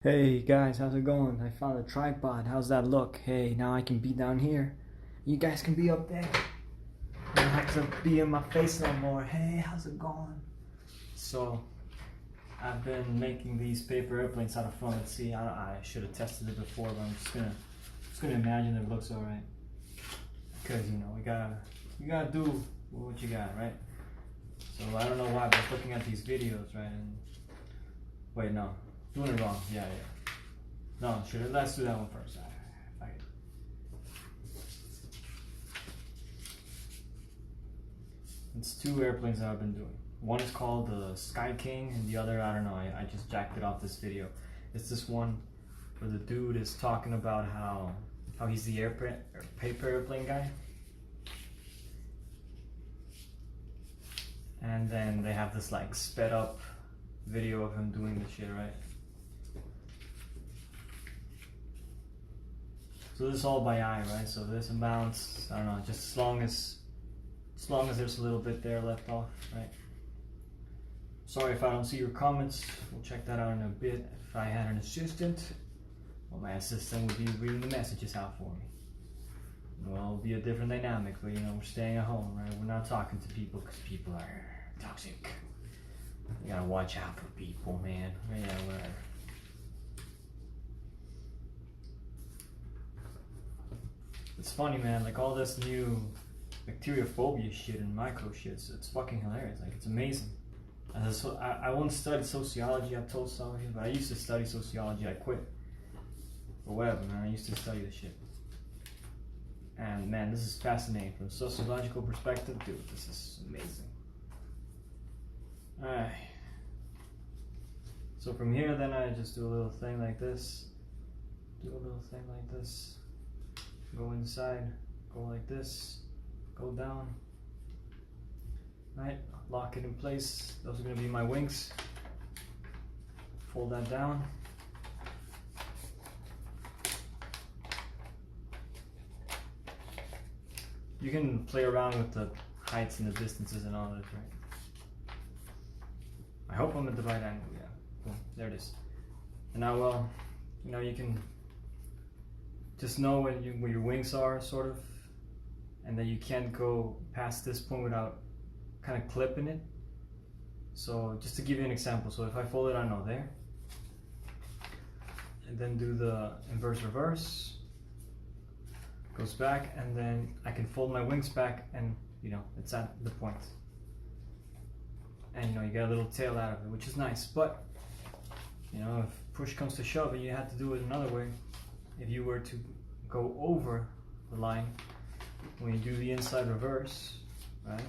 Hey guys, how's it going? I found a tripod. How's that look? Hey, now I can be down here. You guys can be up there. I don't have to be in my face no more. Hey, how's it going? So, I've been making these paper airplanes out of fun. Let's see, I should have tested it before, but I'm just gonna imagine it looks alright. Because you gotta do what you got, right? So I don't know why, but I was looking at these videos, right? And wait, no. Doing it wrong. Yeah. No, let's do that one first. It's two airplanes that I've been doing. One is called the Sky King, and the other, I don't know, I just jacked it off this video. It's this one where the dude is talking about how he's the paper airplane guy. And then they have this like sped up video of him doing the shit, right? So this is all by eye, right? So this amounts, I don't know, just as long as there's a little bit there left off, right? Sorry if I don't see your comments. We'll check that out in a bit. If I had an assistant, well, my assistant would be reading the messages out for me. Well, it'll be a different dynamic, but we're staying at home, right? We're not talking to people because people are toxic. You gotta watch out for people, man. Yeah, whatever. It's funny, man, like all this new bacteriophobia shit and micro shit, it's fucking hilarious. Like, it's amazing. I once studied sociology, I've told some of you, but I used to study sociology, I quit. But whatever, man, I used to study this shit. And man, this is fascinating. From a sociological perspective, dude, this is amazing. Alright. So from here, then I just do a little thing like this. Go inside, go like this, go down, right, lock it in place. Those are going to be my wings. Fold that down. You can play around with the heights and the distances and all that, right? I hope I'm at the right angle, yeah. Cool, there it is. And now, well, you can just know where your wings are, sort of, and then you can't go past this point without kind of clipping it. So just to give you an example, so if I fold it, I know there, and then do the inverse reverse, goes back, and then I can fold my wings back, and it's at the point. And you get a little tail out of it, which is nice. But if push comes to shove and you have to do it another way, if you were to go over the line, when you do the inside reverse, right,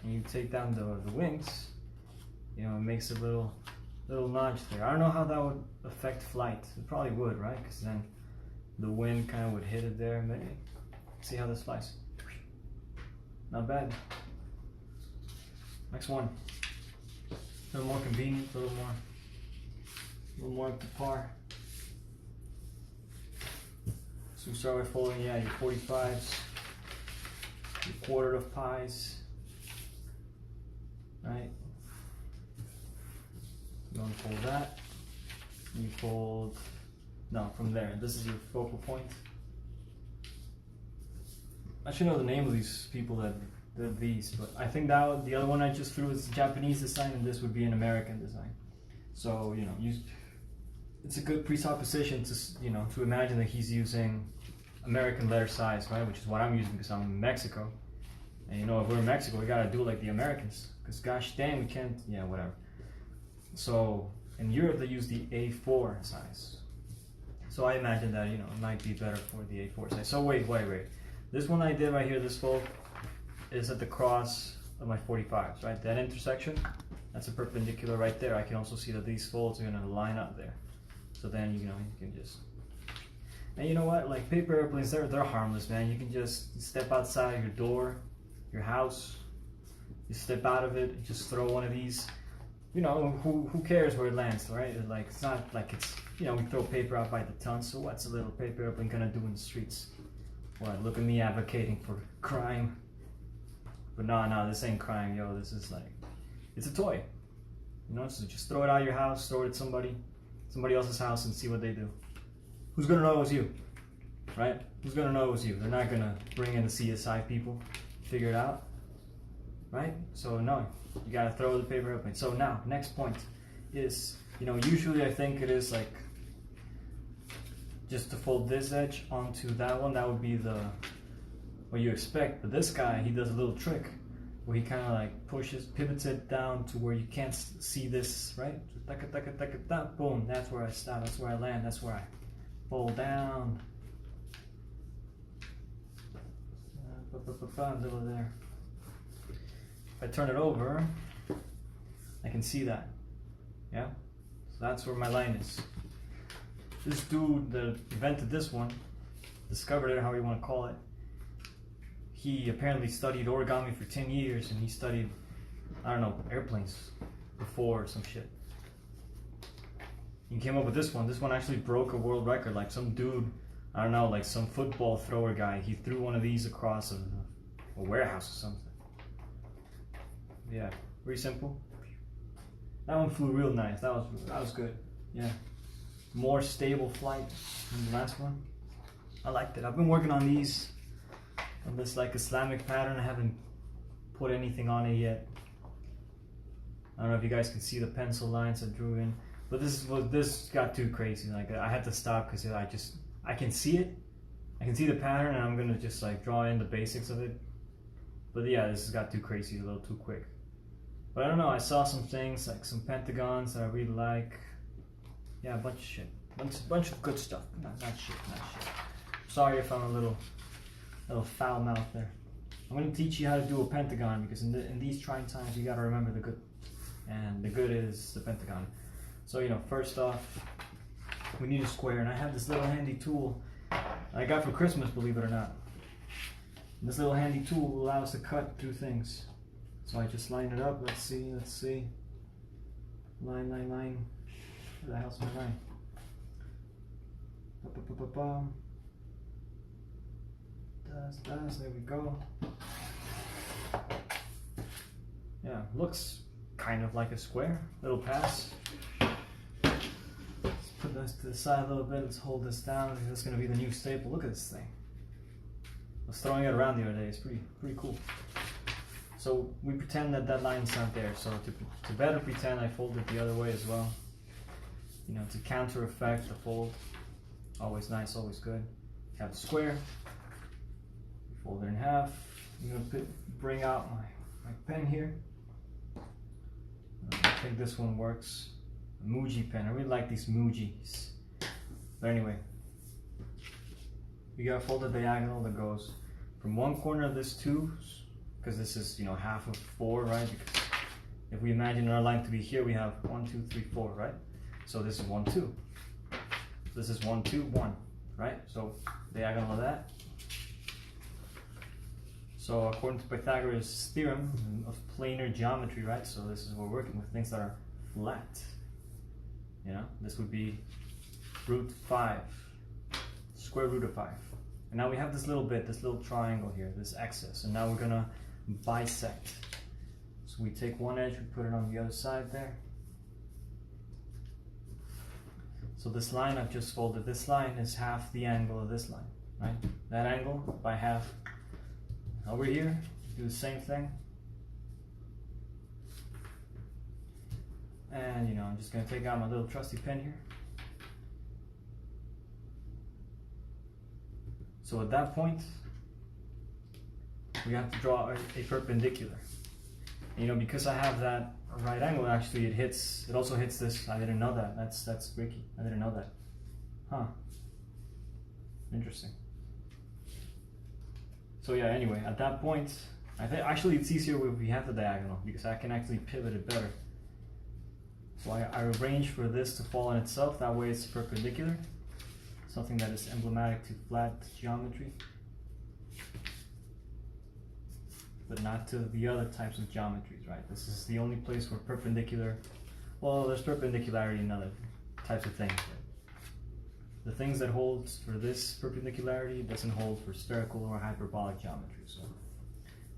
and you take down the wings, it makes a little notch there. I don't know how that would affect flight. It probably would, right? Because then the wind kind of would hit it there. Maybe. See how this flies. Not bad. Next one. A little more convenient, a little more up to par. So we start with folding, your 45s, your quarter of pies, right? You want to fold that. You fold, no, from there. This is your focal point. I should know the name of these people that did these, but I think that the other one I just threw is a Japanese design, and this would be an American design. So it's a good presupposition to imagine that he's using American letter size, right? Which is what I'm using because I'm in Mexico. And if we're in Mexico, we gotta do like the Americans. Because gosh dang, we can't, whatever. So in Europe, they use the A4 size. So I imagine that, it might be better for the A4 size. So wait. This one I did right here, this fold, is at the cross of my 45s, right? That intersection, that's a perpendicular right there. I can also see that these folds are gonna line up there. So then, you can just, and you know what, like paper airplanes, they're harmless, man. You can just step outside your door, your house, you step out of it, just throw one of these, who cares where it lands, right? It's not like it's, we throw paper out by the ton, so what's a little paper airplane gonna do in the streets? What, look at me advocating for crime. But no, this ain't crime, this is like, it's a toy. So just throw it out of your house, throw it at somebody. somebody else's house and see what they do. Who's gonna know it was you, right? Who's gonna know it was you? They're not gonna bring in the CSI people, figure it out, right? So no, you gotta throw the paper open. So now, next point is, you know, usually I think it is like just to fold this edge onto that one. That would be the what you expect. But this guy, he does a little trick where he kind of like pivots it down to where you can't see this, right? Boom, that's where I stop, that's where I land, that's where I fold down. Little there. If I turn it over, I can see that. Yeah? So that's where my line is. This dude that invented this one, discovered it, however you want to call it, he apparently studied origami for 10 years and he studied, I don't know, airplanes before or some shit. He came up with this one. This one actually broke a world record. Like some dude, I don't know, like some football thrower guy, he threw one of these across a warehouse or something. Yeah, very simple. That one flew real nice. That was good. Yeah. More stable flight than the last one. I liked it. I've been working on these, on this like Islamic pattern. I haven't put anything on it yet. I don't know if you guys can see the pencil lines I drew in, but this got too crazy. Like I had to stop because I can see it. I can see the pattern, and I'm gonna just like draw in the basics of it. But yeah, this has got too crazy, a little too quick. But I don't know. I saw some things like some pentagons that I really like. Yeah, a bunch of shit. Bunch of good stuff. Not shit. Sorry if I'm a little foul mouth there. I'm going to teach you how to do a pentagon because in these trying times you got to remember the good. And the good is the pentagon. So, you know, first off, we need a square. And I have this little handy tool I got for Christmas, believe it or not. And this little handy tool will allow us to cut through things. So I just line it up. Let's see. Line. Where the hell's my line? There we go. Yeah, looks kind of like a square. Little pass. Let's put this to the side a little bit. Let's hold this down. That's going to be the new staple. Look at this thing. I was throwing it around the other day. It's pretty cool. So we pretend that line's not there. So to better pretend, I fold it the other way as well. You know, to counter effect the fold. Always nice, always good. Have a square. Fold it in half. I'm gonna bring out my pen here. I think this one works. A Muji pen. I really like these Mujis. But anyway, you got to fold a diagonal that goes from one corner of this tube, because this is, you know, half of 4, right? Because if we imagine our line to be here, we have 1, 2, 3, 4, right? So this is 1, 2. This is 1, 2, 1, right? So diagonal of that. So according to Pythagoras' theorem of planar geometry, right? So this is what we're working with, things that are flat. You know, this would be root 5, square root of 5. And now we have this little bit, this little triangle here, this axis. And now we're gonna bisect. So we take one edge, we put it on the other side there. So this line I've just folded, this line is half the angle of this line, right? That angle by half. Over here, do the same thing. And you know, I'm just gonna take out my little trusty pen here. So at that point, we have to draw a perpendicular. And, you know, because I have that right angle, actually it also hits this. I didn't know that. That's freaky. I didn't know that. Huh. Interesting. So yeah, anyway, at that point, I think actually it's easier if we have the diagonal because I can actually pivot it better. So I arrange for this to fall on itself, that way it's perpendicular. Something that is emblematic to flat geometry. But not to the other types of geometries, right? This is the only place where perpendicular, well, there's perpendicularity in other types of things. The things that holds for this perpendicularity doesn't hold for spherical or hyperbolic geometry. So,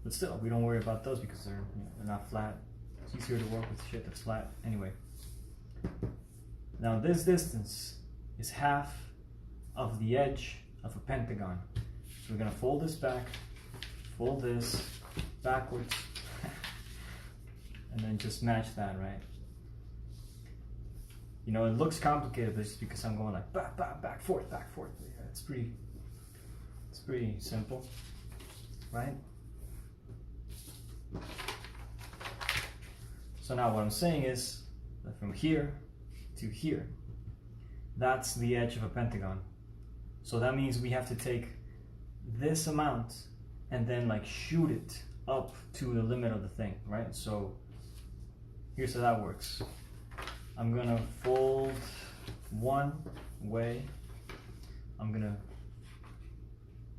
but still, we don't worry about those because they're not flat. It's easier to work with shit that's flat. Anyway, Now this distance is half of the edge of a pentagon. So we're gonna fold this back, fold this backwards, and then just match that, right? You know, it looks complicated, but it's because I'm going like back, forth. Yeah, it's pretty simple, right? So now what I'm saying is that from here to here, that's the edge of a pentagon. So that means we have to take this amount and then like shoot it up to the limit of the thing, right? So here's how that works. I'm gonna fold one way. I'm gonna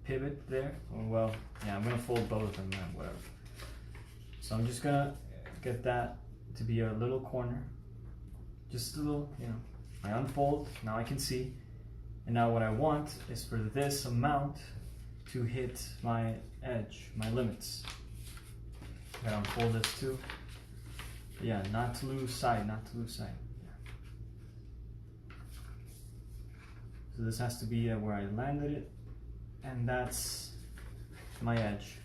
pivot there. Well, yeah, I'm gonna fold both of them, whatever. So I'm just gonna get that to be a little corner. Just a little, you know. I unfold, now I can see. And now what I want is for this amount to hit my edge, my limits. I gotta unfold this too. Yeah, not to lose sight, Yeah. So this has to be where I landed it, and that's my edge.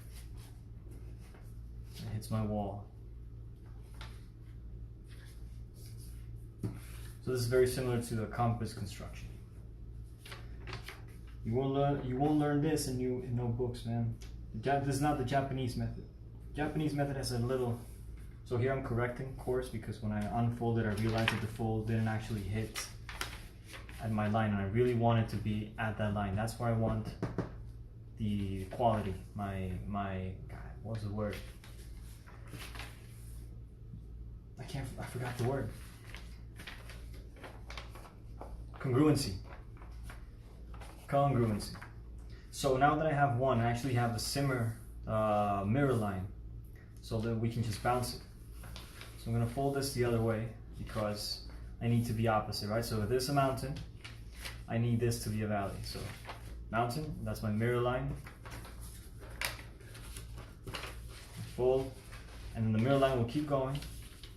It hits my wall. So this is very similar to the compass construction. You won't learn this in no books, man. This is not the Japanese method. Japanese method has a little. So here I'm correcting course because when I unfolded, I realized that the fold didn't actually hit at my line, and I really want it to be at that line. That's where I want the quality. My God, what was the word? I forgot the word. Congruency. So now that I have one, I actually have a mirror line, so that we can just bounce it. So I'm gonna fold this the other way because I need to be opposite, right? So if this is a mountain, I need this to be a valley. So mountain, that's my mirror line. Fold, and then the mirror line will keep going.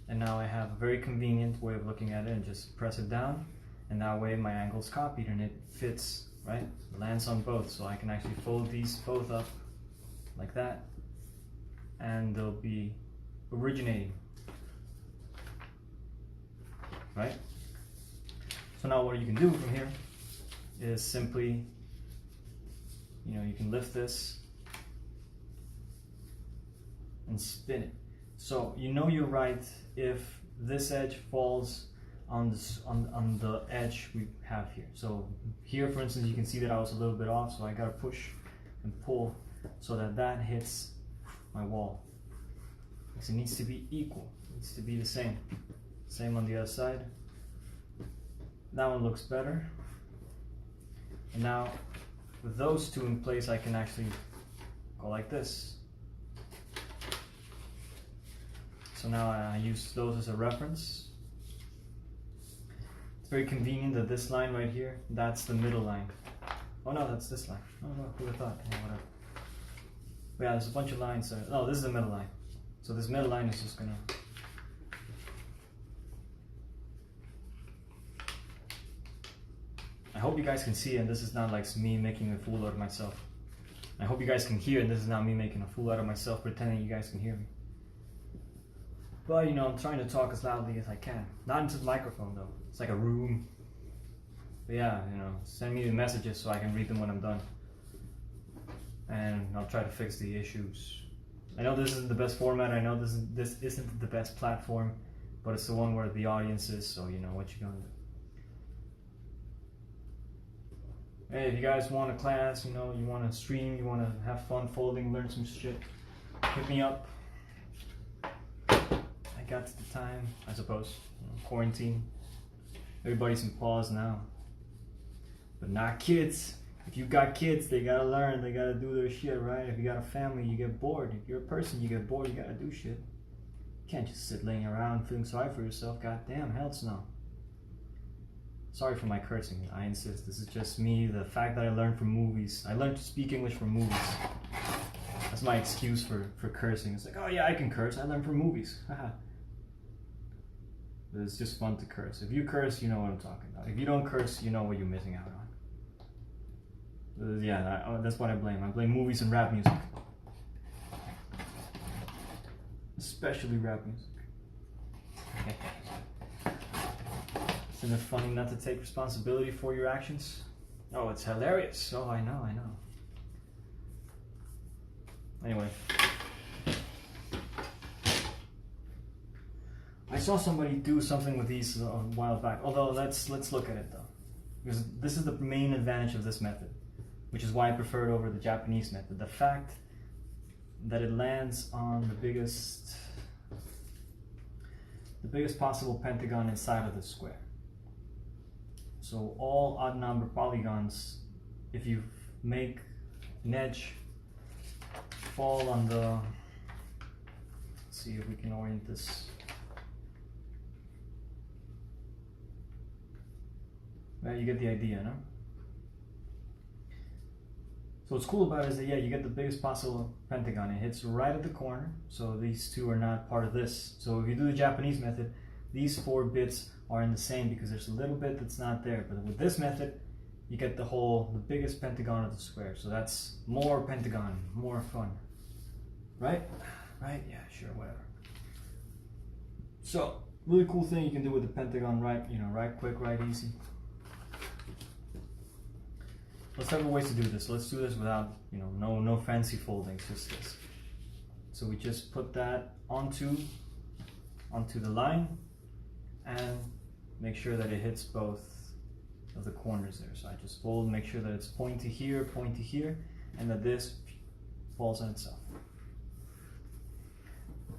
And now I have a very convenient way of looking at it, and just press it down. And that way my angle's copied and it fits, right? It lands on both, so I can actually fold these both up like that, and they'll be originating, right? So now what you can do from here is simply, you know, you can lift this and spin it. So you know you're right if this edge falls on the edge we have here. So here, for instance, you can see that I was a little bit off, so I gotta push and pull so that that hits my wall. Because it needs to be equal. It needs to be the same. Same on the other side. That one looks better. And now with those two in place, I can actually go like this. So now I use those as a reference. It's very convenient that this line right here, that's the middle line. Oh no, that's this line. Oh no, who would have thought? Oh, whatever. But yeah, there's a bunch of lines. No, this is the middle line. So this middle line is just gonna. I hope you guys can see, and this is not like me making a fool out of myself. I hope you guys can hear, and this is not me making a fool out of myself, pretending you guys can hear me. But you know, I'm trying to talk as loudly as I can. Not into the microphone though. It's like a room. But yeah, you know, send me the messages so I can read them when I'm done. And I'll try to fix the issues. I know this isn't the best format. I know this isn't the best platform, but it's the one where the audience is. So you know what you're gonna do. Hey, if you guys want a class, you know, you want to stream, you want to have fun folding, learn some shit, hit me up. I got the time, I suppose. You know, quarantine. Everybody's in pause now. But not kids. If you got kids, they gotta learn, they gotta do their shit, right? If you got a family, you get bored. If you're a person, you get bored, you gotta do shit. You can't just sit laying around feeling sorry for yourself. God damn, hell no. Sorry for my cursing, I insist. This is just me, the fact that I learned from movies. I learned to speak English from movies. That's my excuse for cursing. It's like, oh yeah, I can curse. I learned from movies. Haha. It's just fun to curse. If you curse, you know what I'm talking about. If you don't curse, you know what you're missing out on. Yeah, that's what I blame. I blame movies and rap music. Especially rap music. Isn't it funny not to take responsibility for your actions? Oh, it's hilarious. Oh, I know. Anyway. I saw somebody do something with these a while back. Although, let's look at it though. Because this is the main advantage of this method. Which is why I prefer it over the Japanese method. The fact that it lands on the biggest possible pentagon inside of the square. So all odd number polygons, if you make an edge fall on the, let's see if we can orient this. Well, you get the idea, no? So what's cool about it is that, yeah, you get the biggest possible pentagon. It hits right at the corner, so these two are not part of this. So if you do the Japanese method, these 4 bits are in the same because there's a little bit that's not there. But with this method, you get the biggest pentagon of the square. So that's more pentagon, more fun. Right? Right? Yeah, sure, whatever. So, really cool thing you can do with the pentagon, right quick, right easy. Let's have ways to do this. Let's do this without, no fancy foldings, just this. So we just put that onto the line and make sure that it hits both of the corners there. So I just fold, make sure that it's pointy here, and that this falls on itself.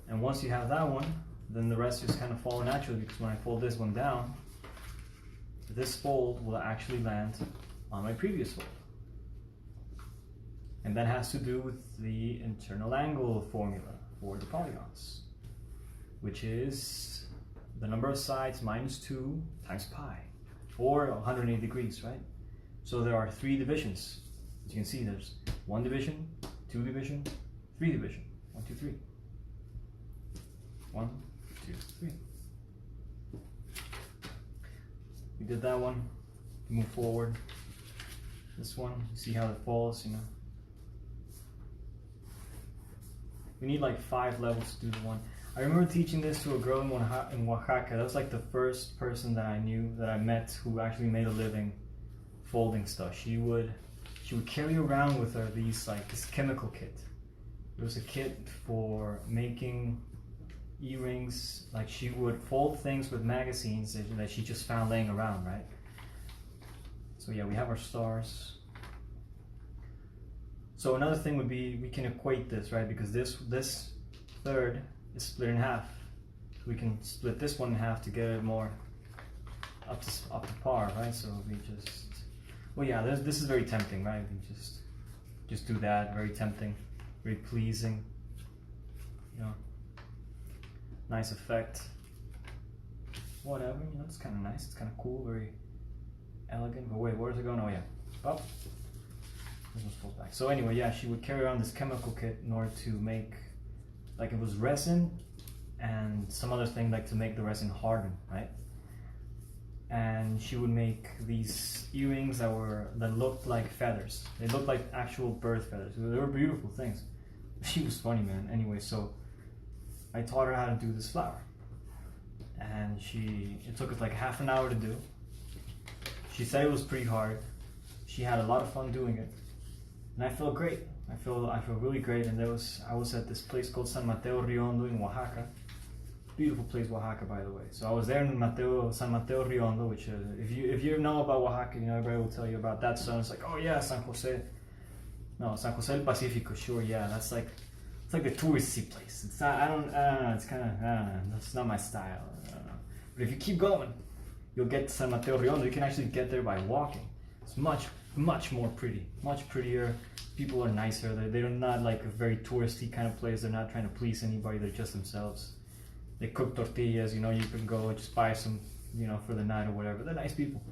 And once you have that one, then the rest just kind of follow naturally, because when I fold this one down, this fold will actually land on my previous fold. And that has to do with the internal angle formula for the polygons, which is the number of sides minus 2 times pi, or 180 degrees, right? So there are 3 divisions. As you can see, there's 1 division, 2 division, 3 division. 1, 2, 3. 1, 2, 3. We did that one. Move forward. This one, see how it falls, We need like 5 levels to do the one. I remember teaching this to a girl in Oaxaca. That was like the first person that I met who actually made a living folding stuff. She would carry around with her this chemical kit. It was a kit for making earrings. Like, she would fold things with magazines that she just found laying around, right? So yeah, we have our stars. So another thing would be, we can equate this, right? Because this third is split in half. We can split this one in half to get it more up to par, right? So we just, well, yeah, this is very tempting, right? We just do that. Very tempting, very pleasing. Nice effect. Whatever, it's kind of nice. It's kind of cool, very elegant. But wait, where's it going? Oh yeah, up. This one's pulled back. So anyway, yeah, she would carry around this chemical kit in order to make, like, it was resin and some other thing, like to make the resin harden, right? And she would make these earrings that looked like feathers. They looked like actual bird feathers. They were beautiful things. She was funny, man. Anyway, so I taught her how to do this flower, and it took us like half an hour to do. She said it was pretty hard. She had a lot of fun doing it, and I felt great. I feel really great. And I was at this place called San Mateo Riondo in Oaxaca. Beautiful place, Oaxaca, by the way. So I was there in San Mateo Riondo, which if you know about Oaxaca, everybody will tell you about that. So it's like, oh yeah, San Jose del Pacifico, sure, yeah, that's like, it's like the touristy place. It's not, I don't know, it's kind of, that's not my style. I don't know. But if you keep going, you'll get to San Mateo Riondo. You can actually get there by walking. It's much more pretty, much prettier. People are nicer. They're not like a very touristy kind of place. They're not trying to please anybody. They're just themselves. They cook tortillas, you can go and just buy some, for the night or whatever. They're nice people.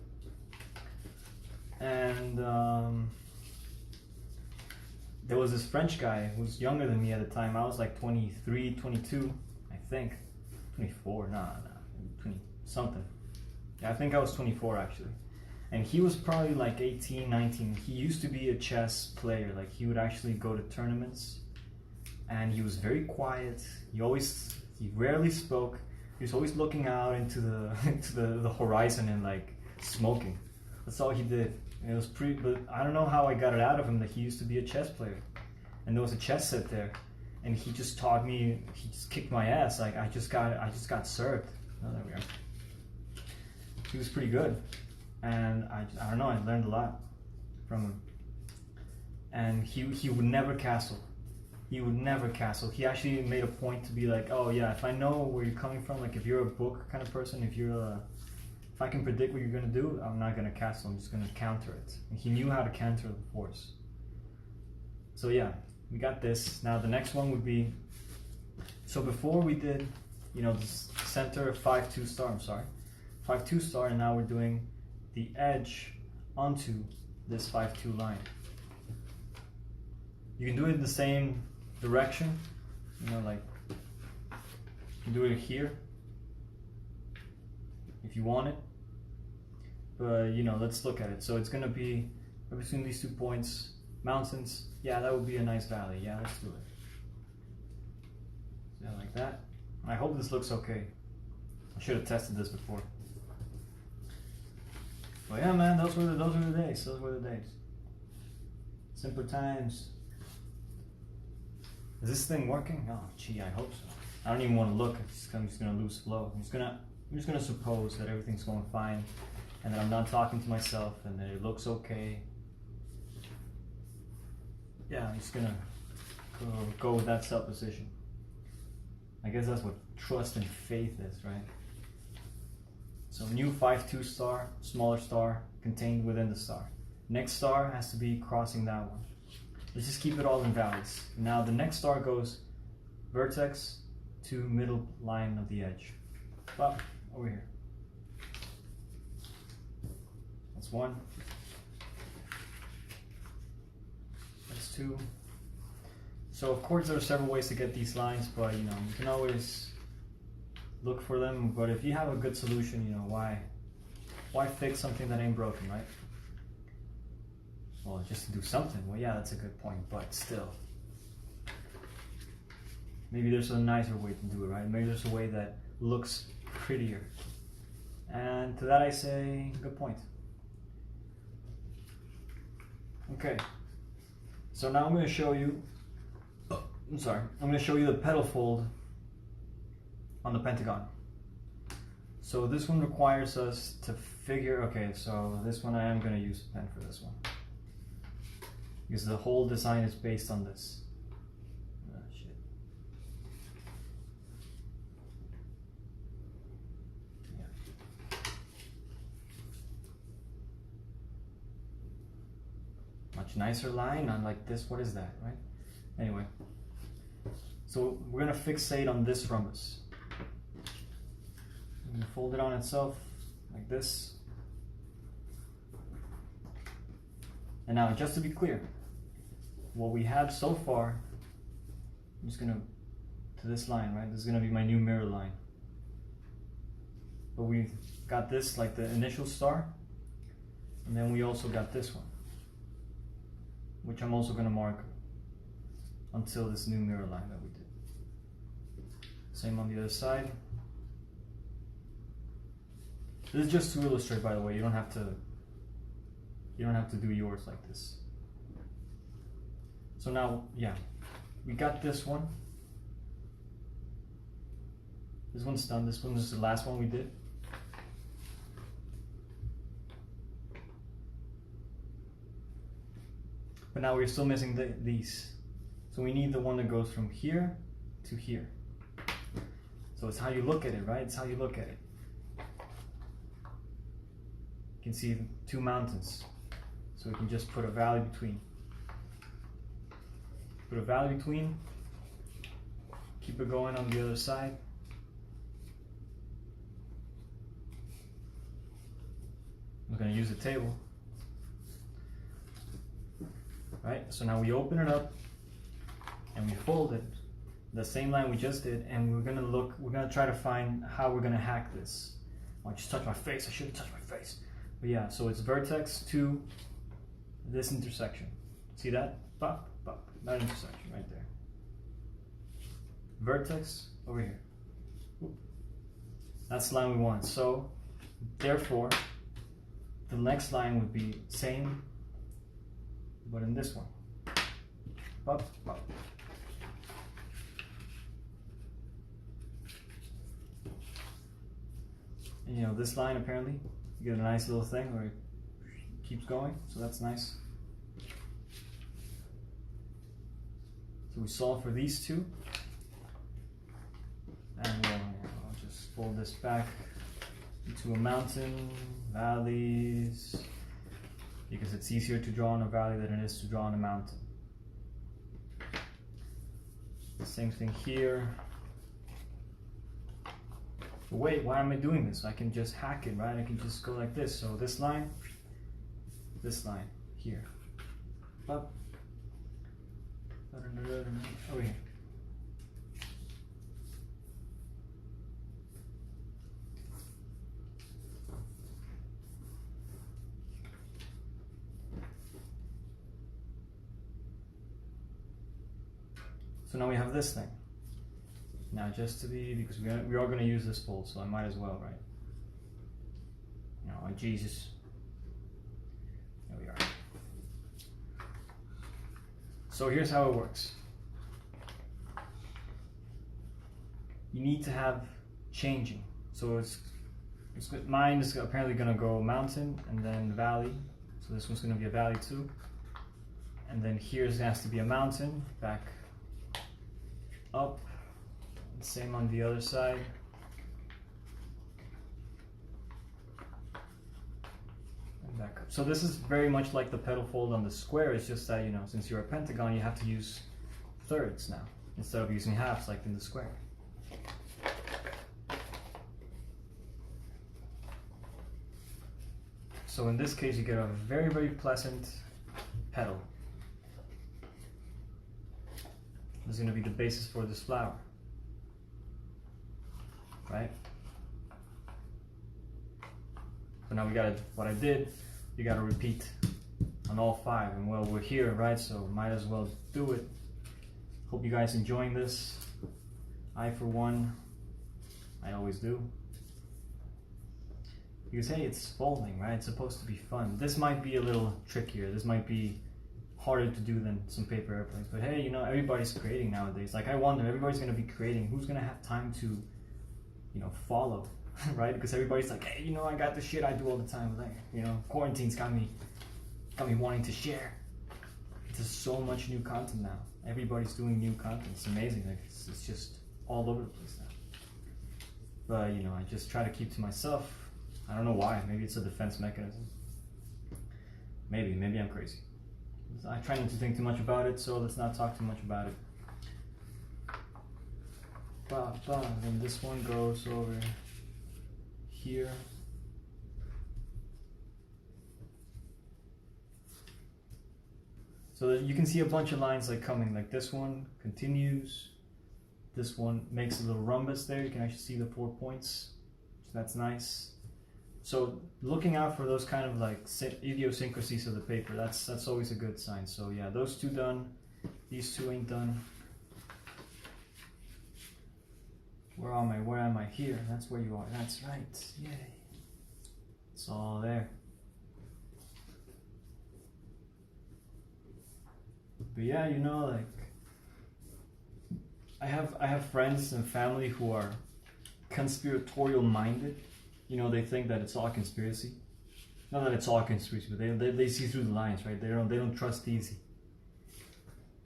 And there was this French guy who was younger than me at the time. I was like 23, 22, I think. 24, maybe something. Yeah, I think I was 24 actually. And he was probably like 18, 19. He used to be a chess player. Like he would actually go to tournaments, and he was very quiet. He rarely spoke. He was always looking out into the into the horizon and like smoking. That's all he did. And it was pretty, but I don't know how I got it out of him that he used to be a chess player. And there was a chess set there, and he just taught me. He just kicked my ass. Like I just got served. Oh, there we are. He was pretty good, and I don't know. I learned a lot from him. And he would never castle. He would never castle. He actually made a point to be like, oh yeah, if I know where you're coming from, like if you're a book kind of person, if I can predict what you're gonna do, I'm not gonna castle. I'm just gonna counter it. And he knew how to counter the force. So yeah, we got this. Now the next one would be, so before we did, the center 5-2 star, I'm sorry, 5-2 star, and now we're doing the edge onto this 5-2 line. You can do it in the same direction, like you can do it here if you want it, but let's look at it. So it's gonna be between these 2 points, mountains. Yeah, that would be a nice valley. Yeah, let's do it. Yeah, like that. I hope this looks okay. I should have tested this before. But yeah, man, those were the days. Those were the days. Simpler times. Is this thing working? Oh, gee, I hope so. I don't even want to look. I'm just gonna lose flow. I'm just gonna suppose that everything's going fine, and that I'm not talking to myself, and that it looks okay. Yeah, I'm just gonna go with that supposition. I guess that's what trust and faith is, right? So new 5-2 star, smaller star, contained within the star. Next star has to be crossing that one. Let's just keep it all in valleys. Now the next star goes vertex to middle line of the edge. Well, over here. That's 1. That's 2. So of course there are several ways to get these lines, but you can always look for them. But if you have a good solution, why fix something that ain't broken, right? Well, just to do something. Well, yeah, that's a good point, but still. Maybe there's a nicer way to do it, right? Maybe there's a way that looks prettier. And to that I say, good point. Okay. So now I'm going to show you, I'm going to show you the pedal fold on the Pentagon. So this one requires us to figure, okay, so this one I am going to use a pen for this one. Because the whole design is based on this. Oh, shit. Yeah. Much nicer line, unlike this. What is that, right? Anyway. So we're going to fixate on this rhombus. I'm going to fold it on itself like this. And now, just to be clear, what we have so far, I'm just going to this line, right? This is going to be my new mirror line. But we got this, like the initial star, and then we also got this one, which I'm also going to mark until this new mirror line that we did. Same on the other side. This is just to illustrate, by the way. You don't have to do yours like this. So now, yeah, we got this one. This one's done. This one is the last one we did. But now we're still missing these. So we need the one that goes from here to here. So it's how you look at it, right? It's how you look at it. You can see 2 mountains. So we can just put a valley between. Put a valley between. Keep it going on the other side. I'm going to use a table. Right? So now we open it up and we fold it, the same line we just did, and we're going to try to find how we're going to hack this. Oh, I just touched my face. I shouldn't touch my face. But yeah, so it's vertex to this intersection. See that? Pop, pop. That intersection right there. Vertex over here. That's the line we want. So, therefore, the next line would be same, but in this one. Pop, pop. And you know, this line apparently, you get a nice little thing where it keeps going, so that's nice. So we solve for these two, and I'll just fold this back into a mountain, valleys, because it's easier to draw on a valley than it is to draw on a mountain. The same thing here. But wait, why am I doing this? I can just hack it, right? I can just go like this. So this line here. Up. Over here. So now we have this thing. Now just to be, because we are going to use this fold, so I might as well, right? Oh, Jesus. There we are. So here's how it works. You need to have changing. So mine is apparently going to go mountain and then valley. So this one's going to be a valley too. And then here's has to be a mountain, back up. Same on the other side. And back up. So this is very much like the petal fold on the square. It's just that, you know, since you're a pentagon, you have to use thirds now instead of using halves like in the square. So in this case, you get a very, very pleasant petal. This is going to be the basis for this flower. Right? So now we gotta, what I did, you gotta repeat on all 5. And well, we're here, right? So might as well do it. Hope you guys enjoying this. I, for one, I always do. Because hey, it's folding, right? It's supposed to be fun. This might be a little trickier. This might be harder to do than some paper airplanes. But hey, you know, everybody's creating nowadays. Like I wonder, everybody's gonna be creating. Who's gonna have time to, you know, follow, right? Because everybody's like, hey, you know, I got the shit I do all the time. Like, you know, quarantine's got me wanting to share. There's so much new content now. Everybody's doing new content. It's amazing. Like, it's just all over the place now. But you know, I just try to keep to myself. I don't know why. Maybe it's a defense mechanism. Maybe I'm crazy. I try not to think too much about it, so let's not talk too much about it. Then this one goes over here. So that you can see a bunch of lines like coming, like this one continues. This one makes a little rhombus there. You can actually see the 4 points. So that's nice. So looking out for those kind of like idiosyncrasies of the paper, that's always a good sign. So yeah, those 2 done. These 2 ain't done. Where am I? Where am I? Here. That's where you are. That's right. Yay. It's all there. But yeah, you know, like I have friends and family who are conspiratorial minded. You know, they think that it's all conspiracy. Not that it's all conspiracy, but they see through the lines, right? They don't trust easy.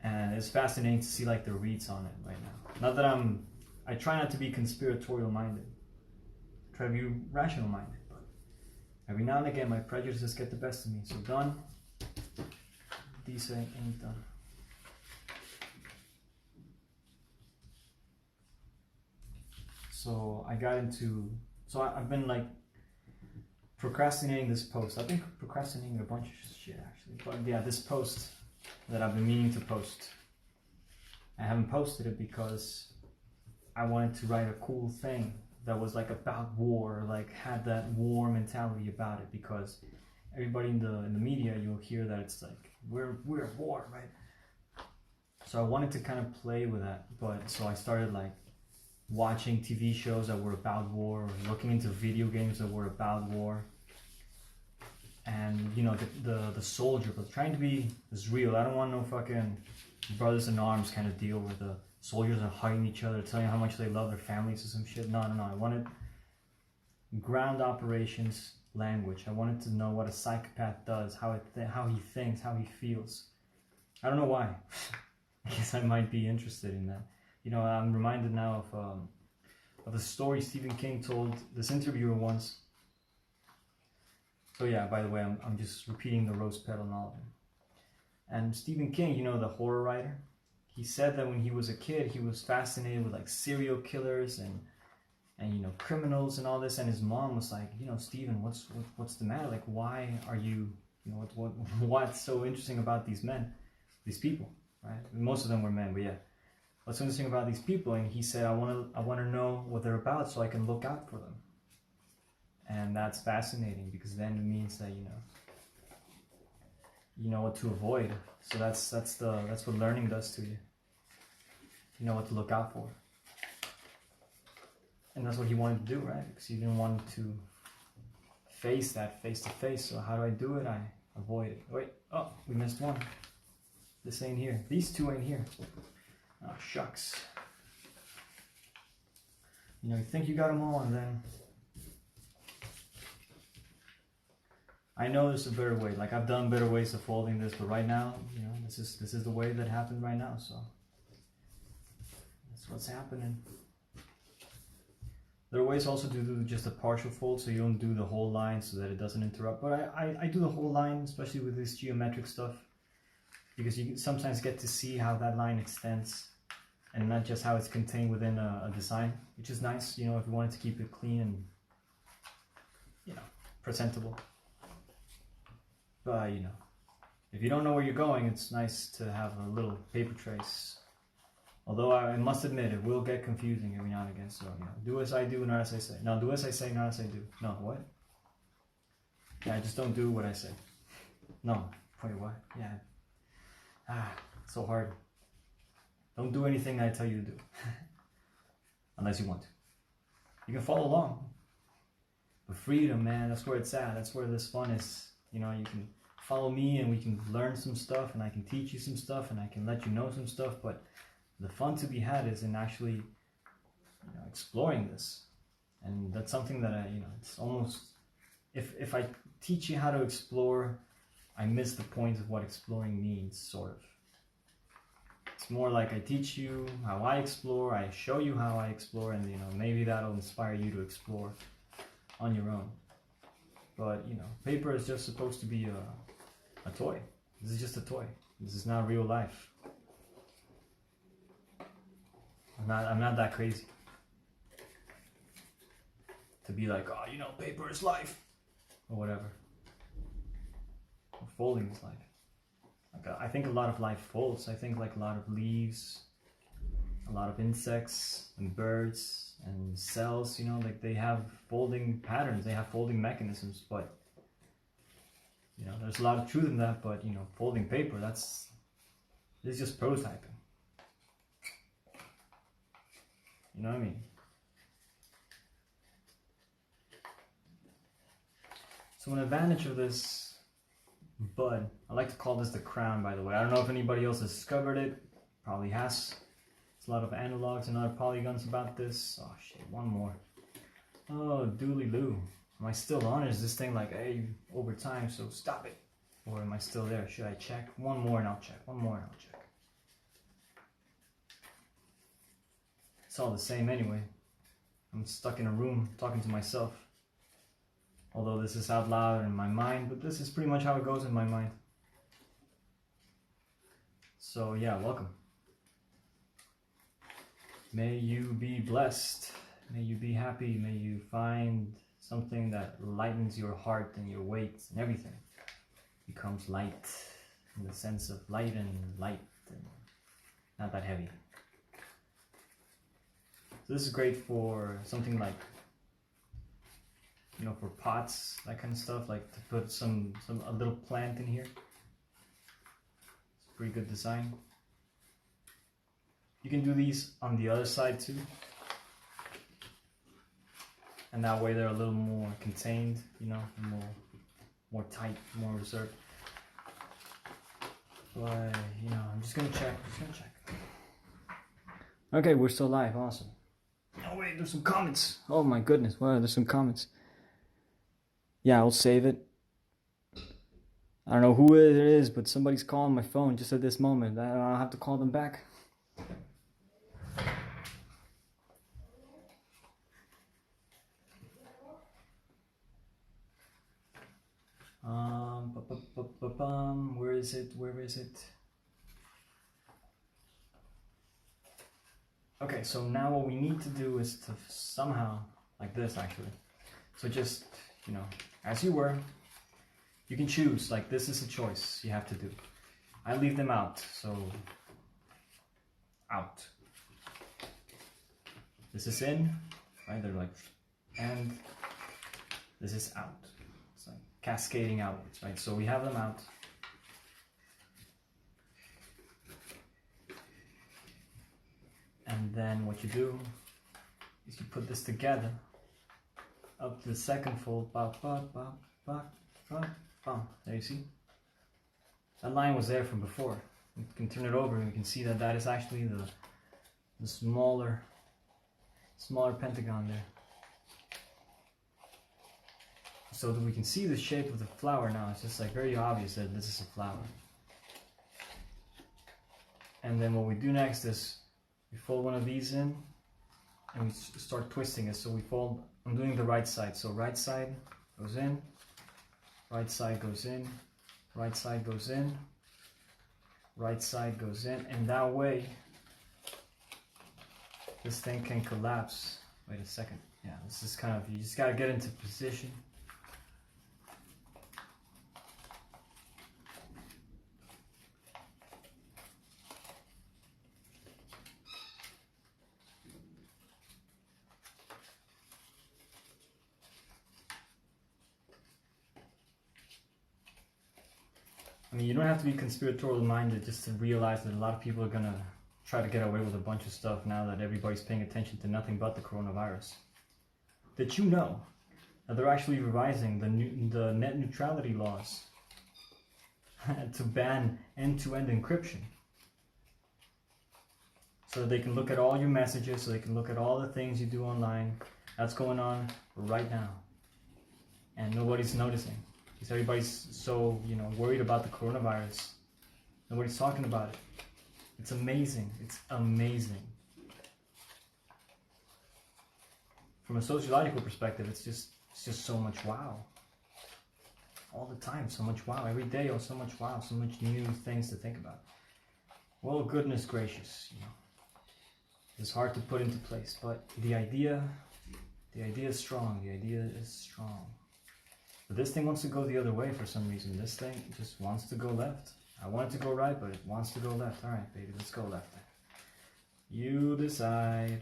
And it's fascinating to see like the reads on it right now. Not that I try not to be conspiratorial minded. I try to be rational minded, but every now and again my prejudices get the best of me. So done. These ain't done. So I got into, so I've been like procrastinating this post. I've been procrastinating a bunch of shit actually. But yeah, this post that I've been meaning to post. I haven't posted it because I wanted to write a cool thing that was like about war, like had that war mentality about it, because everybody in the media, you'll hear that it's like we're at war, right? So I wanted to kind of play with that, but so I started like watching TV shows that were about war, or looking into video games that were about war, and you know the soldier, but trying to be as real. I don't want no fucking brothers in arms kind of deal where the soldiers are hugging each other, telling how much they love their families or some shit. No. I wanted ground operations language. I wanted to know what a psychopath does, how he thinks, how he feels. I don't know why. I guess I might be interested in that. You know, I'm reminded now of a story Stephen King told this interviewer once. So yeah, by the way, I'm just repeating the rose petal novel. And Stephen King, you know, the horror writer, he said that when he was a kid, he was fascinated with like serial killers and you know, criminals and all this. And his mom was like, you know, Stephen, what's the matter? Like, why are you know, what's so interesting about these men, these people, right? Most of them were men, but yeah. What's interesting about these people? And he said, I want to know what they're about so I can look out for them. And that's fascinating, because then it means that you know what to avoid. So that's what learning does to you. You know what to look out for. And that's what he wanted to do, right? Because he didn't want to face that face to face. So how do I do it? I avoid it. Wait, oh, we missed one. This ain't here. These two ain't here. Oh, shucks. You know, you think you got them all, and then I know there's a better way. Like, I've done better ways of folding this, but right now, you know, this is the way that happened right now. So that's what's happening. There are ways also to do just a partial fold, so you don't do the whole line so that it doesn't interrupt. But I do the whole line, especially with this geometric stuff, because you sometimes get to see how that line extends, and not just how it's contained within a design, which is nice, you know, if you wanted to keep it clean and, you know, presentable. But, you know, if you don't know where you're going, it's nice to have a little paper trace. Although I must admit, it will get confusing every now and again. So, you know, do as I do, not as I say. No, do as I say, not as I do. No, what? Yeah, I just don't do what I say. No, wait, what? Yeah. So hard. Don't do anything I tell you to do. Unless you want to. You can follow along. But freedom, man, that's where it's at. That's where this fun is. You know, you can follow me and we can learn some stuff, and I can teach you some stuff, and I can let you know some stuff, but the fun to be had is in actually, you know, exploring this. And that's something that you know, it's almost, if I teach you how to explore, I miss the point of what exploring means, sort of. It's more like I teach you how I explore, I show you how I explore, and, you know, maybe that'll inspire you to explore on your own. But, you know, paper is just supposed to be a toy. This is just a toy. This is not real life. I'm not that crazy to be like, oh, you know, paper is life, or whatever. Or folding is life. Like, I think a lot of life folds. I think like a lot of leaves, a lot of insects and birds and cells, you know, like they have folding patterns, they have folding mechanisms, but, you know, there's a lot of truth in that. But, you know, folding paper, this is just prototyping. You know what I mean? So an advantage of this bud, I like to call this the crown, by the way. I don't know if anybody else has discovered it. Probably has. There's a lot of analogs and other polygons about this. Oh shit, one more. Oh, dooly loo. Am I still on? Is this thing like, hey, over time, so stop it? Or am I still there? Should I check? One more and I'll check. One more and I'll check. It's all the same anyway. I'm stuck in a room talking to myself. Although this is out loud in my mind, but this is pretty much how it goes in my mind. So yeah, welcome. May you be blessed. May you be happy. May you find something that lightens your heart and your weight, and everything becomes light, in the sense of light and not that heavy. So this is great for something like you know, for pots, that kind of stuff, like to put a little plant in here. It's a pretty good design. You can do these on the other side too, and that way they're a little more contained, you know, more tight, more reserved. But you know, I'm just gonna check. Okay, we're still live. Awesome. Oh wait, there's some comments. Oh my goodness, wow, there's some comments. Yeah, I'll save it. I don't know who it is, but somebody's calling my phone just at this moment. I'll have to call them back. Where is it? Where is it? Okay, so now what we need to do is to somehow, like this actually. So just, you know, as you were, you can choose, like this is a choice you have to do. I leave them out, so out. This is in, right? They're like, and this is out. It's like cascading outwards, right? So we have them out. And then what you do is you put this together up to the second fold. There you see? That line was there from before. You can turn it over and you can see that that is actually the smaller pentagon there. So that we can see the shape of the flower now. It's just like very obvious that this is a flower. And then what we do next is we fold one of these in and we start twisting it. So we fold, I'm doing the right side. So right side goes in, right side goes in, right side goes in, right side goes in, and that way this thing can collapse. Wait a second. Yeah, this is kind of, you just gotta get into position. I mean, you don't have to be conspiratorial minded just to realize that a lot of people are gonna try to get away with a bunch of stuff now that everybody's paying attention to nothing but the coronavirus. Did you know that they're actually revising the net neutrality laws to ban end-to-end encryption? So they can look at all your messages, so they can look at all the things you do online. That's going on right now. And nobody's noticing. Because everybody's so, you know, worried about the coronavirus. Nobody's talking about it. It's amazing. It's amazing. From a sociological perspective, it's just so much wow. All the time, so much wow. Every day, oh, so much wow. So much new things to think about. Well, goodness gracious, you know. It's hard to put into place, but the idea is strong. The idea is strong. But this thing wants to go the other way for some reason. This thing just wants to go left. I want it to go right, but it wants to go left. All right, baby, let's go left then. You decide.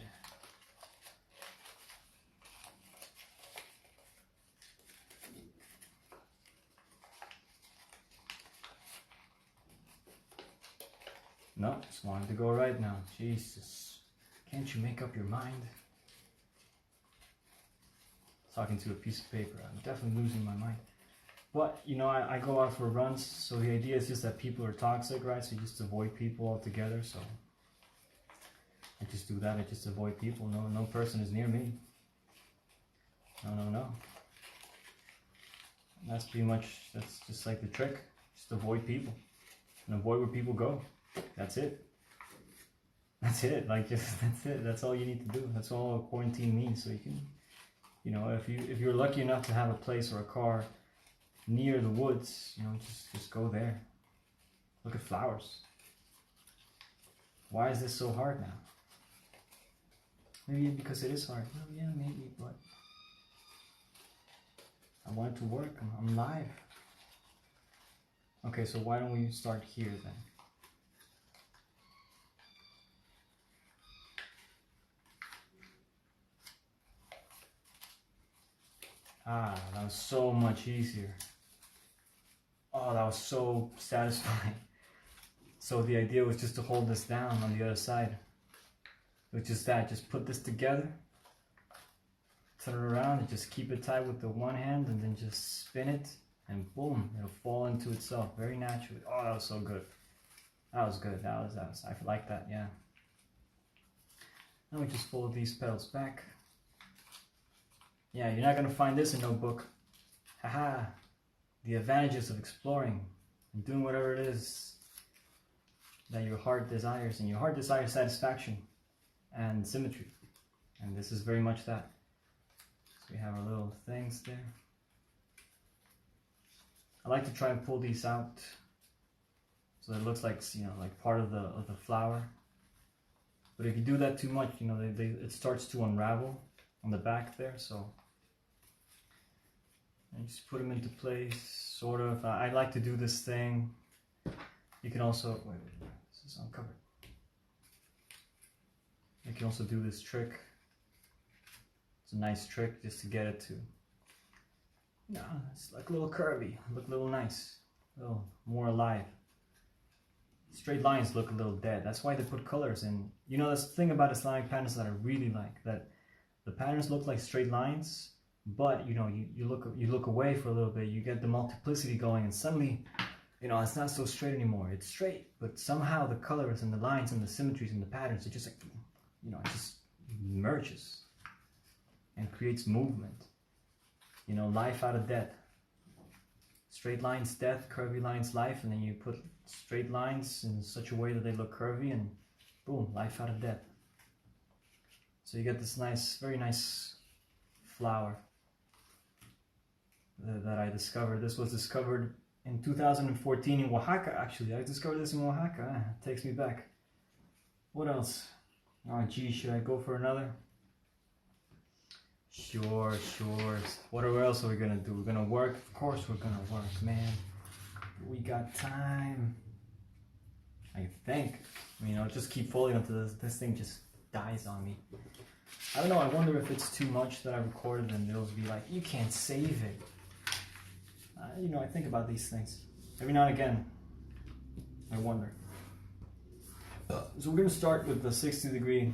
No, just wanted to go right now. Jesus. Can't you make up your mind? Talking to a piece of paper. I'm definitely losing my mind. But, you know, I go out for runs, so the idea is just that people are toxic, right? So you just avoid people altogether, so I just do that. I just avoid people. No person is near me. No. And that's pretty much, that's just like the trick. Just avoid people. And avoid where people go. That's it. That's it. Like, just, that's it. That's all you need to do. That's all quarantine means. So you can, you know, if you're lucky enough to have a place or a car near the woods, you know, just go there. Look at flowers. Why is this so hard now? Maybe because it is hard. Well, yeah, maybe, but I want it to work. I'm live. Okay, so why don't we start here then? Ah, that was so much easier. Oh, that was so satisfying. So the idea was just to hold this down on the other side. It was just that, just put this together, turn it around, and just keep it tight with the one hand, and then just spin it, and boom, it'll fall into itself very naturally. Oh, that was so good. That was good. That was. I like that. Yeah. Now we just fold these petals back. Yeah, you're not gonna find this in no book. Haha. The advantages of exploring and doing whatever it is that your heart desires, and your heart desires satisfaction and symmetry, and this is very much that. So we have our little things there. I like to try and pull these out so it looks like, you know, like part of the flower. But if you do that too much, you know, it starts to unravel on the back there. So and just put them into place, sort of. I like to do this thing. You can also, wait, this is uncovered. You can also do this trick. It's a nice trick just to get it to, you know, it's like a little curvy, look a little nice, a little more alive. Straight lines look a little dead. That's why they put colors in. You know, that's the thing about Islamic patterns that I really like, that the patterns look like straight lines, but you know, you look away for a little bit, you get the multiplicity going, and suddenly, you know, it's not so straight anymore. It's straight, but somehow the colors and the lines and the symmetries and the patterns, it just like, you know, it just merges and creates movement. You know, life out of death. Straight lines, death, curvy lines, life, and then you put straight lines in such a way that they look curvy, and boom, life out of death. So you get this nice, very nice flower that I discovered. This was discovered in 2014 in Oaxaca, actually. I discovered this in Oaxaca. It takes me back. What else? Oh, gee, should I go for another? Sure. What else are we gonna do? We're gonna work? Of course we're gonna work, man. We got time. I think. You know, just keep folding until this thing just dies on me. I don't know, I wonder if it's too much that I recorded and it'll be like, you can't save it. You know, I think about these things. Every now and again, I wonder. So we're gonna start with the 60-degree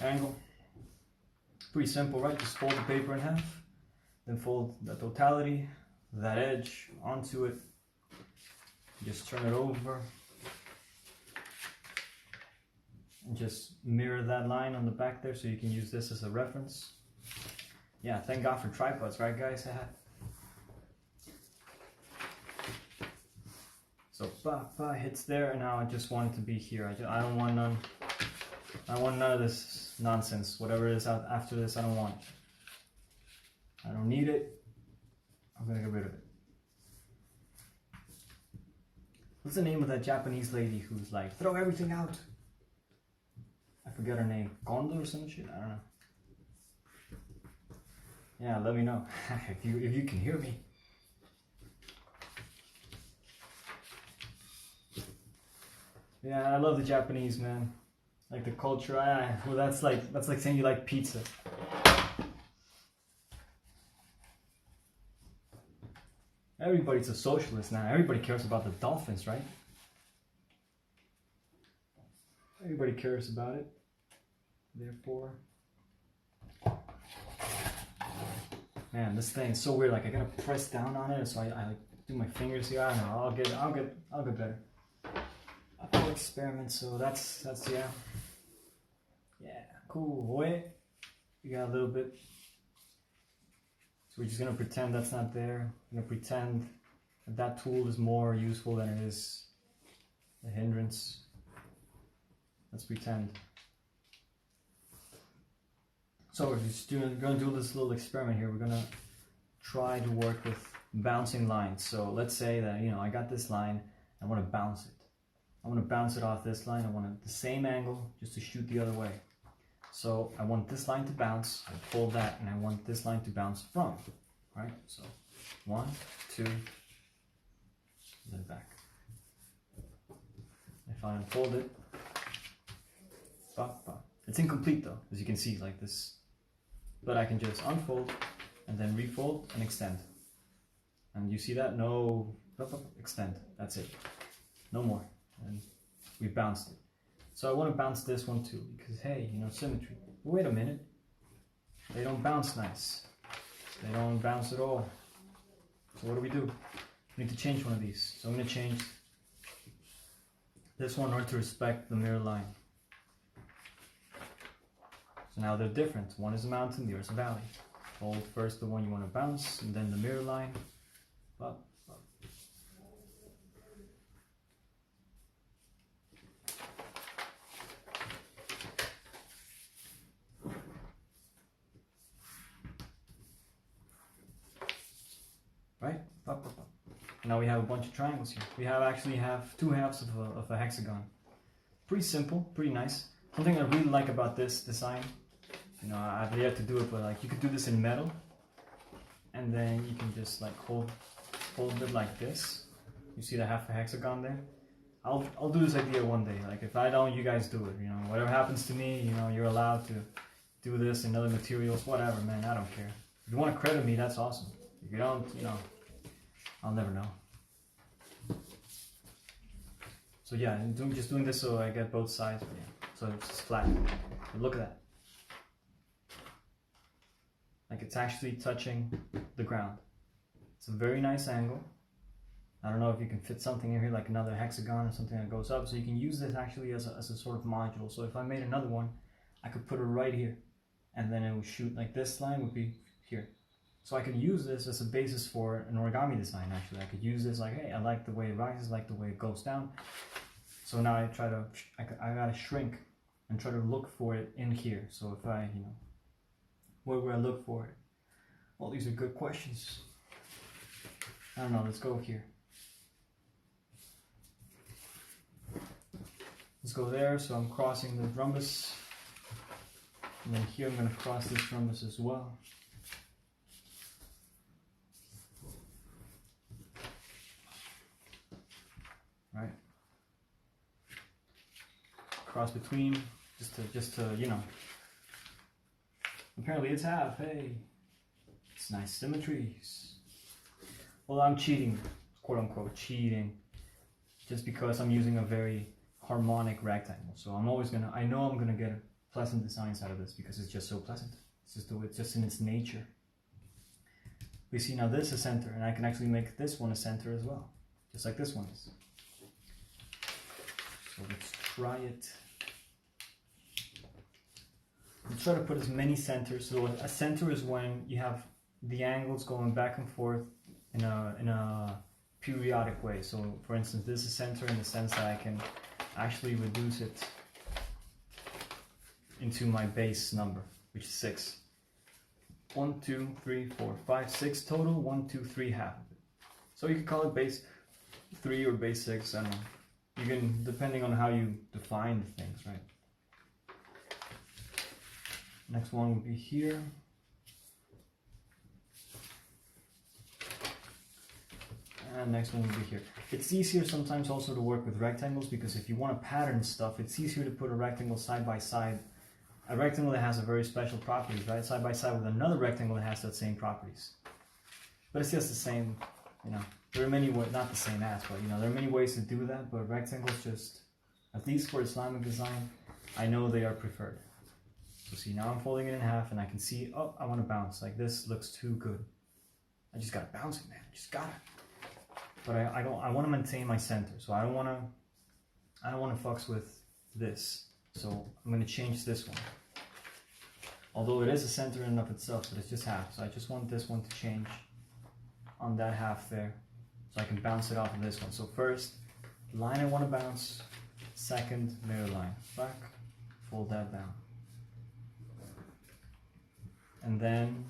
angle. Pretty simple, right? Just fold the paper in half, then fold the totality, that edge onto it. Just turn it over. And just mirror that line on the back there so you can use this as a reference. Yeah, thank God for tripods, right guys? So hits there, and now I just want it to be here. I don't want none. I want none of this nonsense. Whatever is out after this, I don't want. I don't need it. I'm gonna get rid of it. What's the name of that Japanese lady who's like, throw everything out? I forget her name. Kondo or some shit? I don't know. Yeah, let me know if you can hear me. Yeah, I love the Japanese, man. Like the culture. Well, that's like saying you like pizza. Everybody's a socialist now. Everybody cares about the dolphins, right? Everybody cares about it. Therefore, man, this thing is so weird. Like I gotta press down on it, so I like do my fingers here. I don't know. I'll get better. I'll experiment. So that's yeah, cool. Wait, we got a little bit. So we're just gonna pretend that's not there. We're gonna pretend that tool is more useful than it is a hindrance. Let's pretend. So we're just gonna do this little experiment here. We're gonna try to work with bouncing lines. So let's say that, you know, I got this line, I want to bounce it. I want to bounce it off this line. I want the same angle just to shoot the other way. So I want this line to bounce, I fold that, and I want this line to bounce from. Right? So 1, 2, then back. If I unfold it, it's incomplete though, as you can see, like this. But I can just unfold, and then refold and extend. And you see that? No, extend, that's it. No more. And we bounced it. So I want to bounce this one too, because hey, you know, symmetry. But wait a minute. They don't bounce nice. They don't bounce at all. So what do? We need to change one of these. So I'm going to change this one in order to respect the mirror line. So now they're different. One is a mountain, the other is a valley. Hold first the one you want to bounce, and then the mirror line. Up, up. Right? Up, up, up. Now we have a bunch of triangles here. We actually have two halves of a hexagon. Pretty simple, pretty nice. Something I really like about this design, you know, I've yet to do it, but like you could do this in metal, and then you can just like hold it like this. You see the half a hexagon there? I'll do this idea one day. Like if I don't, you guys do it. You know, whatever happens to me, you know, you're allowed to do this in other materials, whatever, man. I don't care. If you want to credit me, that's awesome. If you don't, you know, I'll never know. So yeah, I'm just doing this so I get both sides. But yeah, so it's just flat. But look at that. Like it's actually touching the ground. It's a very nice angle. I don't know if you can fit something in here like another hexagon or something that goes up. So you can use this actually as a sort of module. So if I made another one, I could put it right here. And then it would shoot like this line would be here. So I could use this as a basis for an origami design actually. I could use this like, hey, I like the way it rises, I like the way it goes down. So now I gotta shrink and try to look for it in here. So if I, you know, where would I look for it? Well, these are good questions. I don't know, let's go here. Let's go there, so I'm crossing the rhombus. And then here I'm gonna cross this rhombus as well. Right. Cross between, just to, you know. Apparently it's half, hey. It's nice symmetries. Well, I'm cheating, quote unquote, cheating. Just because I'm using a very harmonic rectangle. So I'm always gonna, I know I'm gonna get pleasant designs out of this because it's just so pleasant. It's just in its nature. We see now this is center, and I can actually make this one a center as well. Just like this one is. So let's try it. Let's try to put as many centers. So a center is when you have the angles going back and forth in a periodic way. So for instance, this is center in the sense that I can actually reduce it into my base number, which is 6. 1, 2, 3, 4, 5, 6 total. 1, 2, 3 half of it. So you can call it base 3 or base 6. I don't know. You can, depending on how you define the things, right? Next one would be here. And next one would be here. It's easier sometimes also to work with rectangles because if you want to pattern stuff, it's easier to put a rectangle side by side. A rectangle that has a very special properties, right? Side by side with another rectangle that has that same properties. But it's just the same, you know. There are many ways, not the same as, but you know, there are many ways to do that, but rectangles just, at least for Islamic design, I know they are preferred. So see, now I'm folding it in half and I can see, oh, I want to bounce. Like this looks too good. I just gotta bounce it, man. I just gotta. But I want to maintain my center, so I don't want to fucks with this. So I'm going to change this one. Although it is a center in and of itself, but it's just half. So I just want this one to change on that half there. So I can bounce it off of this one. So first, line I want to bounce. Second, mirror line. Back, fold that down. And then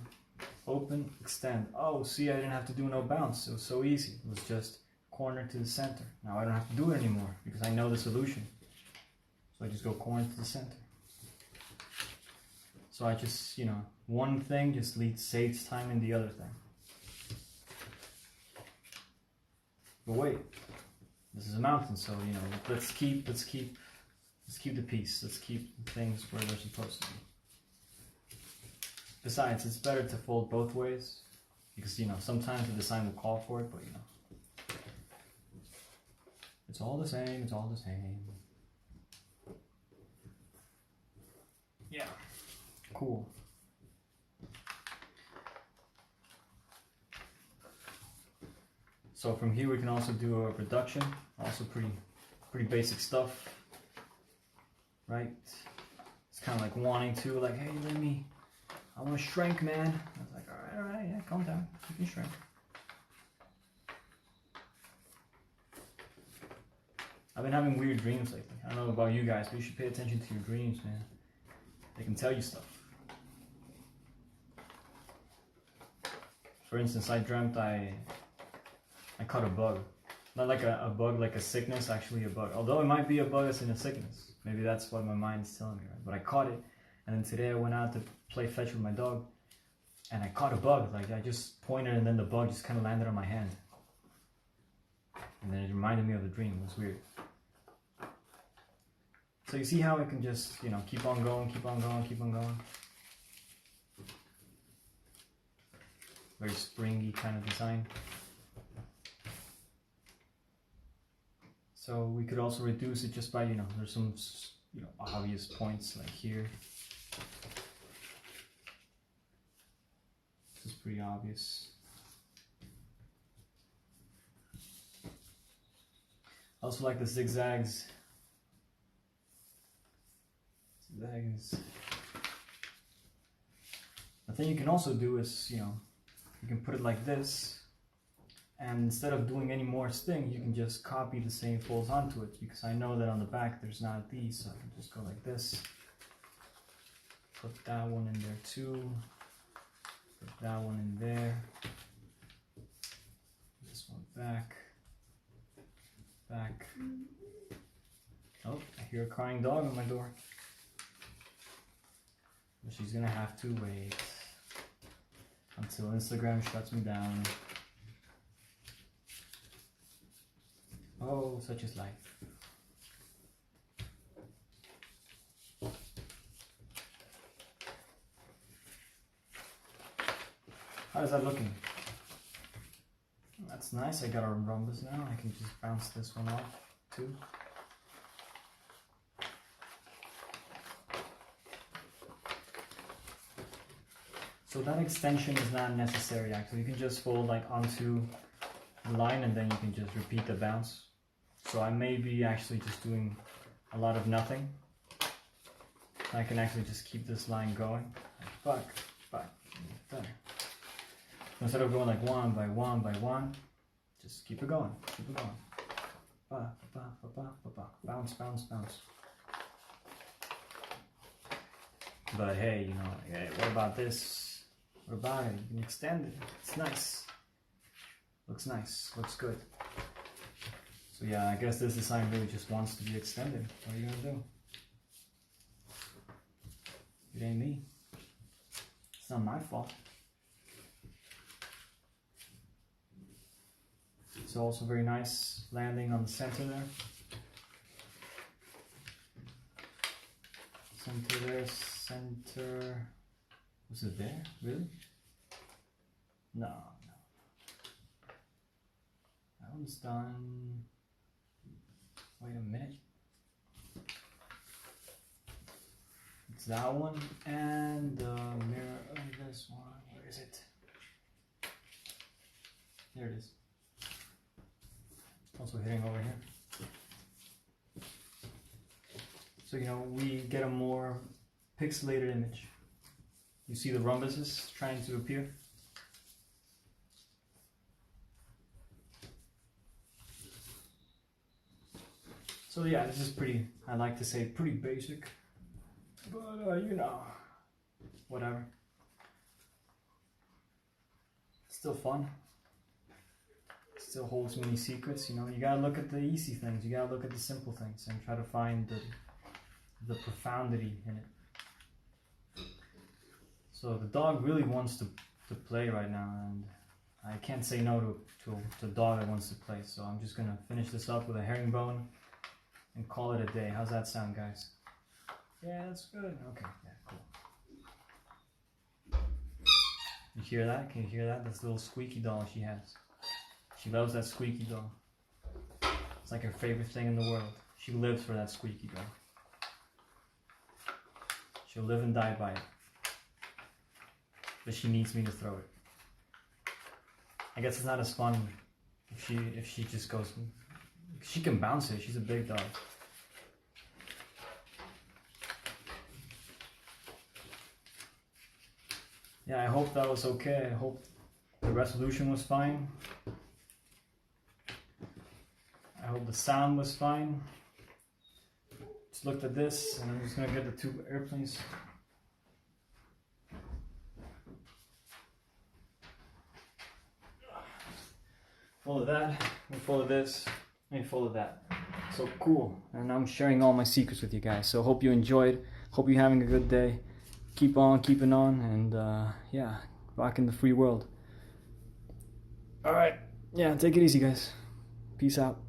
open, extend. Oh, see, I didn't have to do no bounce. It was so easy. It was just corner to the center. Now I don't have to do it anymore because I know the solution. So I just go corner to the center. So I just, you know, one thing just saves time in the other thing. But wait, this is a mountain, so you know, let's keep the peace. Let's keep things where they're supposed to be. Besides, it's better to fold both ways because, you know, sometimes the design will call for it, but you know, it's all the same, it's all the same. Yeah, cool. So from here we can also do a reduction, also pretty basic stuff, right? It's kind of like wanting to, like, hey, let me, I want to shrink, man. I was like, all right, yeah, calm down, you can shrink. I've been having weird dreams lately. I don't know about you guys, but you should pay attention to your dreams, man. They can tell you stuff. For instance, I dreamt I caught a bug. Not like a bug, like a sickness, actually a bug. Although it might be a bug that's in a sickness. Maybe that's what my mind is telling me, right? But I caught it, and then today I went out to play fetch with my dog, and I caught a bug. Like, I just pointed, and then the bug just kind of landed on my hand. And then it reminded me of the dream. It was weird. So you see how it can just, you know, keep on going, keep on going, keep on going. Very springy kind of design. So we could also reduce it just by, you know, there's some, you know, obvious points like here. This is pretty obvious. I also like the zigzags. Zigzags. The thing you can also do is, you know, you can put it like this, and instead of doing any more sting, you can just copy the same folds onto it, because I know that on the back there's not these, so I can just go like this, put that one in there too, put that one in there, this one back, back. Oh, I hear a crying dog on my door. But she's gonna have to wait until Instagram shuts me down. Oh, such is life. How is that looking? That's nice. I got a rhombus now. I can just bounce this one off too. So that extension is not necessary actually. You can just fold like onto the line and then you can just repeat the bounce. So I may be actually just doing a lot of nothing. I can actually just keep this line going. Back, back, there. Instead of going like one by one by one, just keep it going, keep it going. Ba, ba, ba, ba, ba, ba. Bounce, bounce, bounce. But hey, you know, hey, what about this? What about it? You can extend it. It's nice. Looks nice. Looks good. So yeah, I guess this design really just wants to be extended. What are you gonna do? It ain't me. It's not my fault. It's also very nice landing on the center there. Center there, center. Was it there? Really? No, no. That one's done. Wait a minute. It's that one and the mirror of this one. Where is it? There it is. Also hitting over here. So, you know, we get a more pixelated image. You see the rhombuses trying to appear? So yeah, this is pretty, I like to say pretty basic, but you know, whatever. It's still fun. It still holds many secrets, you know. You gotta look at the easy things, you gotta look at the simple things and try to find the profundity in it. So the dog really wants to play right now, and I can't say no to a dog that wants to play. So I'm just gonna finish this up with a herringbone and call it a day. How's that sound, guys? Yeah, that's good. Okay, yeah, cool. You hear that? Can you hear that? That's the little squeaky doll she has. She loves that squeaky doll. It's like her favorite thing in the world. She lives for that squeaky doll. She'll live and die by it. But she needs me to throw it. I guess it's not as fun if she just goes. She can bounce it. She's a big dog. Yeah, I hope that was okay. I hope the resolution was fine. I hope the sound was fine. Just looked at this, and I'm just gonna get the two airplanes. Full of that, and full of this, and full of that. So cool. And I'm sharing all my secrets with you guys. So hope you enjoyed. Hope you're having a good day. Keep on keeping on, and yeah, rocking the free world. Alright, yeah, take it easy, guys. Peace out.